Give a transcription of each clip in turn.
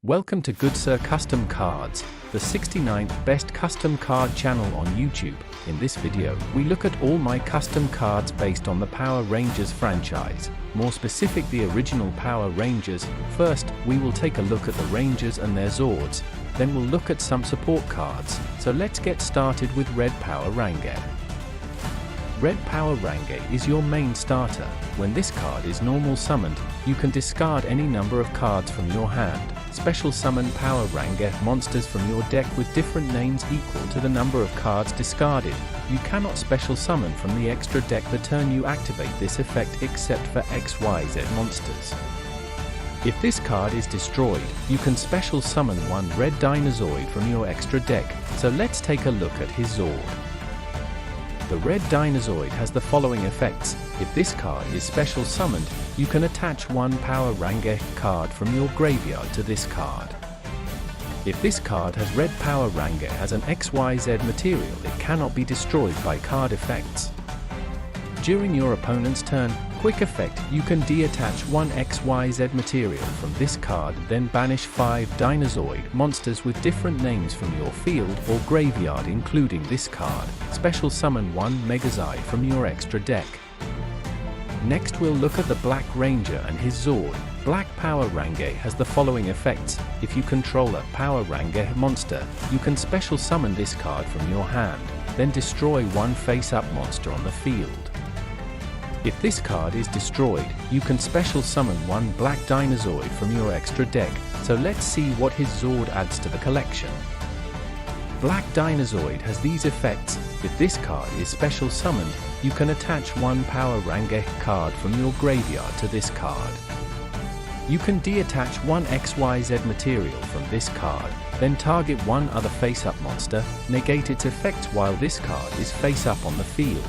Welcome to Good Sir Custom Cards, the 69th best custom card channel on YouTube. In this video, we look at all my custom cards based on the Powah Rangeh franchise, more specific the original Powah Rangeh. First, we will take a look at the Rangers and their Zords, then we'll look at some support cards. So let's get started with Red Powah Rangeh. Red Powah Rangeh is your main starter. When this card is normal summoned, you can discard any number of cards from your hand. Special summon Powah Rangeh monsters from your deck with different names equal to the number of cards discarded. You cannot special summon from the extra deck the turn you activate this effect except for XYZ monsters. If this card is destroyed, you can special summon one red Dinozoid from your extra deck. So let's take a look at his Zord. The red Dinozoid has the following effects. If this card is special summoned, you can attach one Powah Rangeh card from your graveyard to this card. If this card has red Powah Rangeh as an XYZ material, it cannot be destroyed by card effects. During your opponent's turn, quick effect, you can detach one XYZ material from this card, then banish 5 Dinozoid monsters with different names from your field or graveyard including this card. Special summon one Megazai from your extra deck. Next we'll look at the Black Ranger and his Zord. Black Powah Rangeh has the following effects. If you control a Powah Rangeh monster, you can special summon this card from your hand, then destroy one face-up monster on the field. If this card is destroyed, you can special summon one Black Dinozoid from your extra deck. So let's see what his Zord adds to the collection. Black Dinozoid has these effects. If this card is special summoned, you can attach one Powah Rangeh card from your graveyard to this card. You can detach one XYZ material from this card, then target one other face-up monster, negate its effects while this card is face-up on the field.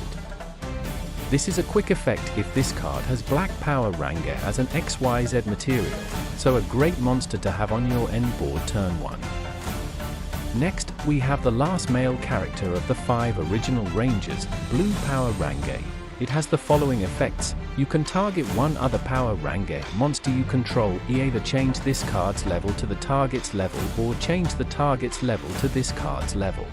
This is a quick effect if this card has Black Powah Rangeh as an XYZ material, so a great monster to have on your end board turn 1. Next, we have the last male character of the 5 original Rangers, Blue Powah Rangeh. It has the following effects. You can target one other Powah Rangeh monster you control, either change this card's level to the target's level or change the target's level to this card's level.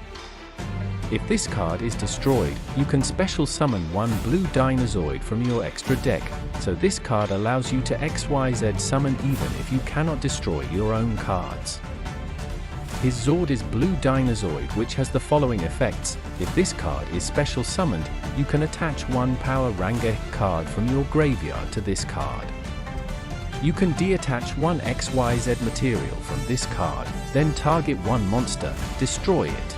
If this card is destroyed, you can special summon one blue Dinozoid from your extra deck, so this card allows you to XYZ summon even if you cannot destroy your own cards. His Zord is Blue Dinozoid, which has the following effects. If this card is special summoned, you can attach one Powah Rangeh card from your graveyard to this card. You can detach one XYZ material from this card, then target one monster, destroy it.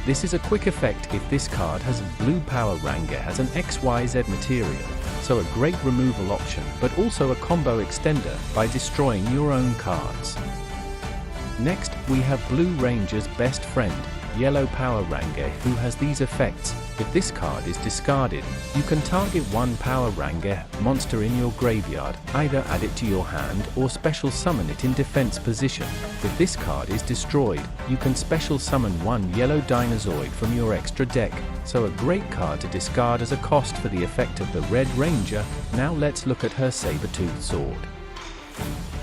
This is a quick effect if this card has Blue Powah Rangeh as an XYZ material, so a great removal option but also a combo extender by destroying your own cards. Next, we have Blue Ranger's best friend, Yellow Powah Rangeh, who has these effects. If this card is discarded, you can target one Powah Rangeh monster in your graveyard, either add it to your hand or special summon it in defense position. If this card is destroyed, you can special summon one Yellow Dinozoid from your extra deck, so a great card to discard as a cost for the effect of the Red Ranger. Now let's look at her Saber-toothed Sword.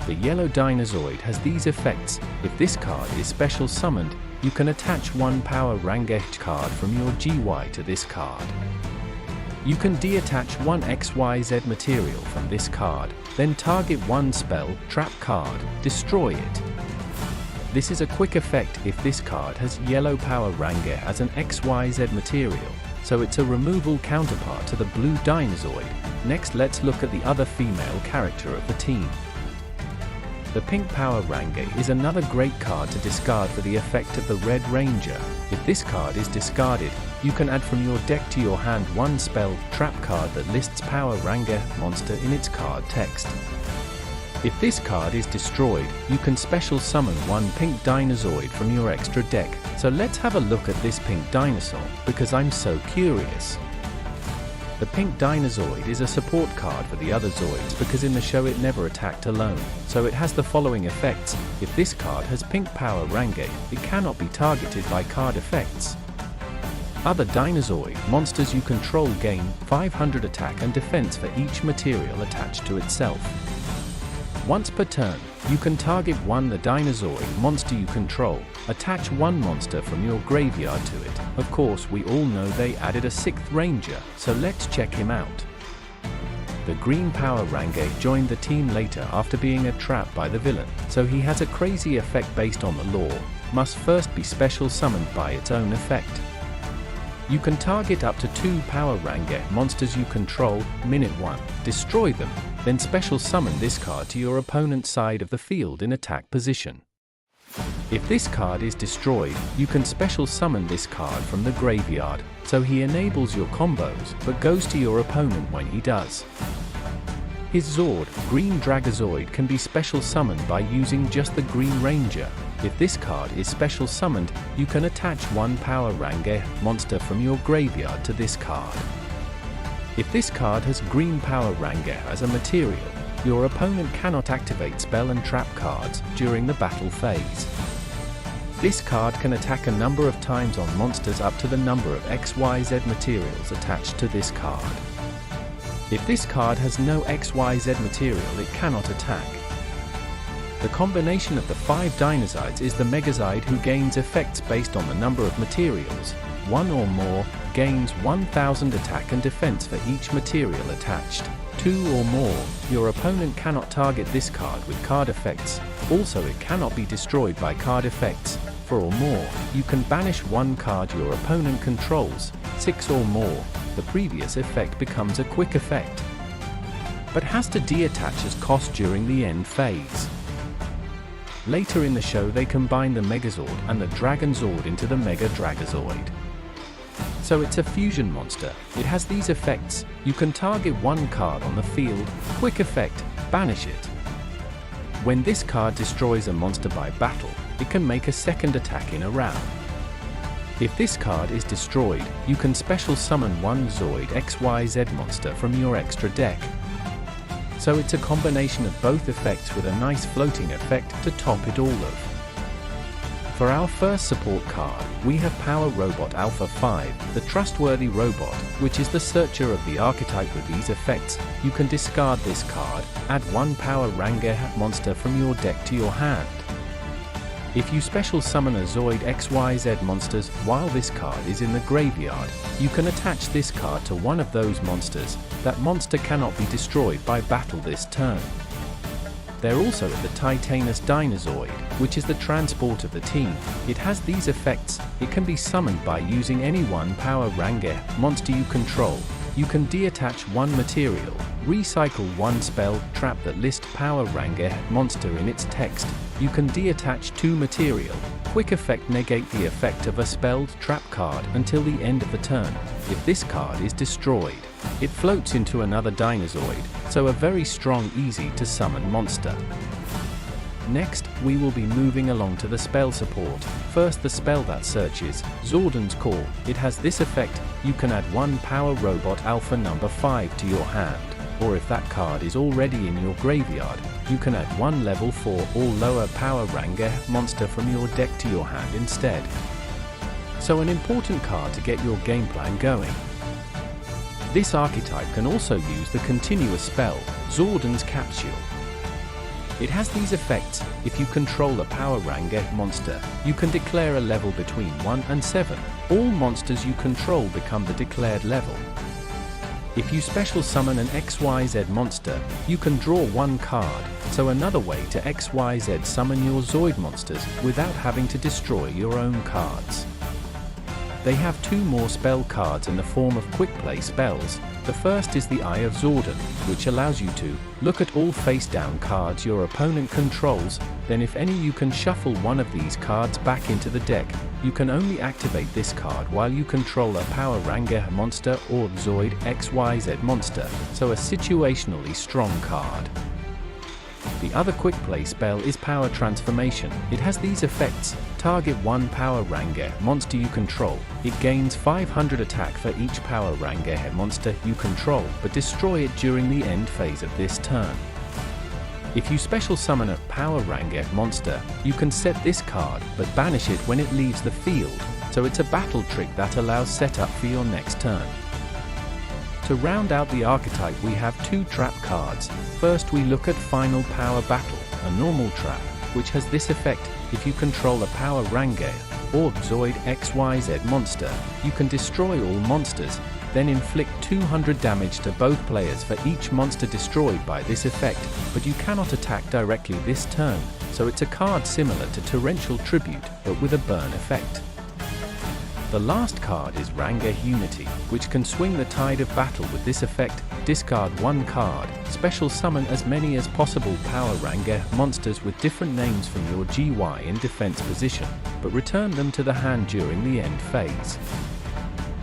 The Yellow Dinozoid has these effects. If this card is special summoned, you can attach one Powah Rangeh card from your GY to this card. You can detach one XYZ material from this card, then target one spell, trap card, destroy it. This is a quick effect if this card has Yellow Powah Rangeh as an XYZ material, so it's a removal counterpart to the Blue Dinozoid. Next let's look at the other female character of the team. The Pink Powah Rangeh is another great card to discard for the effect of the Red Ranger. If this card is discarded, you can add from your deck to your hand one spell, trap card that lists Powah Rangeh monster in its card text. If this card is destroyed, you can special summon one Pink Dinozoid from your extra deck. So let's have a look at this Pink Dinosaur, because I'm so curious. The Pink Dinozoid is a support card for the other Zoids because in the show it never attacked alone, so it has the following effects. If this card has Pink Powah Rangeh, it cannot be targeted by card effects. Other Dinozoid monsters you control gain 500 attack and defense for each material attached to itself. Once per turn, you can target the Dinosaur monster you control, attach one monster from your graveyard to it. Of course, we all know they added a 6th ranger, so let's check him out. The green Powah Rangeh joined the team later after being trapped by the villain, so he has a crazy effect based on the lore, must first be special summoned by its own effect. You can target up to 2 Powah Rangeh monsters you control, minute 1, destroy them, then special summon this card to your opponent's side of the field in attack position. If this card is destroyed, you can special summon this card from the graveyard, so he enables your combos, but goes to your opponent when he does. His Zord, Green Dragozoid, can be special summoned by using just the Green Ranger. If this card is special summoned, you can attach one Powah Rangeh monster from your graveyard to this card. If this card has Green Powah Rangeh as a material, your opponent cannot activate spell and trap cards during the battle phase. This card can attack a number of times on monsters up to the number of XYZ materials attached to this card. If this card has no XYZ material, it cannot attack. The combination of the 5 Dinozoids is the Megazide, who gains effects based on the number of materials. 1 or more, gains 1000 attack and defense for each material attached. 2 or more, your opponent cannot target this card with card effects. Also, it cannot be destroyed by card effects. 4 or more, you can banish one card your opponent controls. 6 or more, the previous effect becomes a quick effect, but has to deattach as cost during the end phase. Later in the show, they combine the Megazord and the Dragonzord into the Mega Dragozoid. So it's a fusion monster. It has these effects: you can target one card on the field, quick effect, banish it. When this card destroys a monster by battle, it can make a second attack in a round. If this card is destroyed, you can special summon one Zoid XYZ monster from your extra deck. So it's a combination of both effects with a nice floating effect to top it all off. For our first support card, we have Power Robot Alpha 5, the trustworthy robot, which is the searcher of the archetype. With these effects, you can discard this card, add one Powah Rangeh monster from your deck to your hand. If you special summon a Zoid XYZ monsters while this card is in the graveyard, you can attach this card to one of those monsters. That monster cannot be destroyed by battle this turn. They're also the Titanus Dinozoid, which is the transport of the team. It has these effects: it can be summoned by using any one Powah Rangeh monster you control. You can deattach one material, recycle one spell trap that lists Powah Rangeh monster in its text. You can deattach 2 material, quick effect, negate the effect of a spelled trap card until the end of the turn. If this card is destroyed, it floats into another Dinozoid, so a very strong, easy to summon monster. Next, we will be moving along to the spell support. First, the spell that searches, Zordan's Call. It has this effect: you can add one Power Robot Alpha number 5 to your hand, or if that card is already in your graveyard, you can add one level 4 or lower Powah Rangeh monster from your deck to your hand instead. So an important card to get your game plan going. This archetype can also use the continuous spell, Zordan's Capsule. It has these effects: if you control a Powah Rangeh monster, you can declare a level between 1 and 7. All monsters you control become the declared level. If you special summon an XYZ monster, you can draw one card, so another way to XYZ summon your Zoid monsters without having to destroy your own cards. They have 2 more spell cards in the form of quick play spells. The first is the Eye of Zordan, which allows you to look at all face-down cards your opponent controls. Then if any, you can shuffle one of these cards back into the deck. You can only activate this card while you control a Powah Rangeh monster or Zoid XYZ monster, so a situationally strong card. The other quick play spell is Power Transformation. It has these effects: target one Powah Rangeh monster you control. It gains 500 attack for each Powah Rangeh monster you control, but destroy it during the end phase of this turn. If you special summon a Powah Rangeh monster, you can set this card, but banish it when it leaves the field, so it's a battle trick that allows setup for your next turn. To round out the archetype, we have 2 trap cards. First we look at Final Power Battle, a normal trap, which has this effect: if you control a Powah Rangeh or Zoid XYZ monster, you can destroy all monsters, then inflict 200 damage to both players for each monster destroyed by this effect, but you cannot attack directly this turn, so it's a card similar to Torrential Tribute, but with a burn effect. The last card is Rangeh Unity, which can swing the tide of battle with this effect: discard 1 card, special summon as many as possible Powah Rangeh monsters with different names from your GY in defense position, but return them to the hand during the end phase.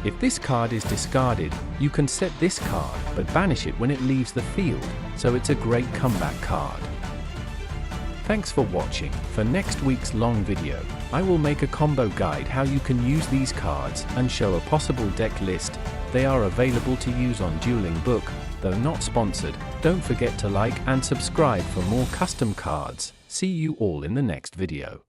If this card is discarded, you can set this card, but banish it when it leaves the field, so it's a great comeback card. Thanks for watching. For next week's long video, I will make a combo guide how you can use these cards and show a possible deck list. They are available to use on Dueling Book, though not sponsored. Don't forget to like and subscribe for more custom cards. See you all in the next video.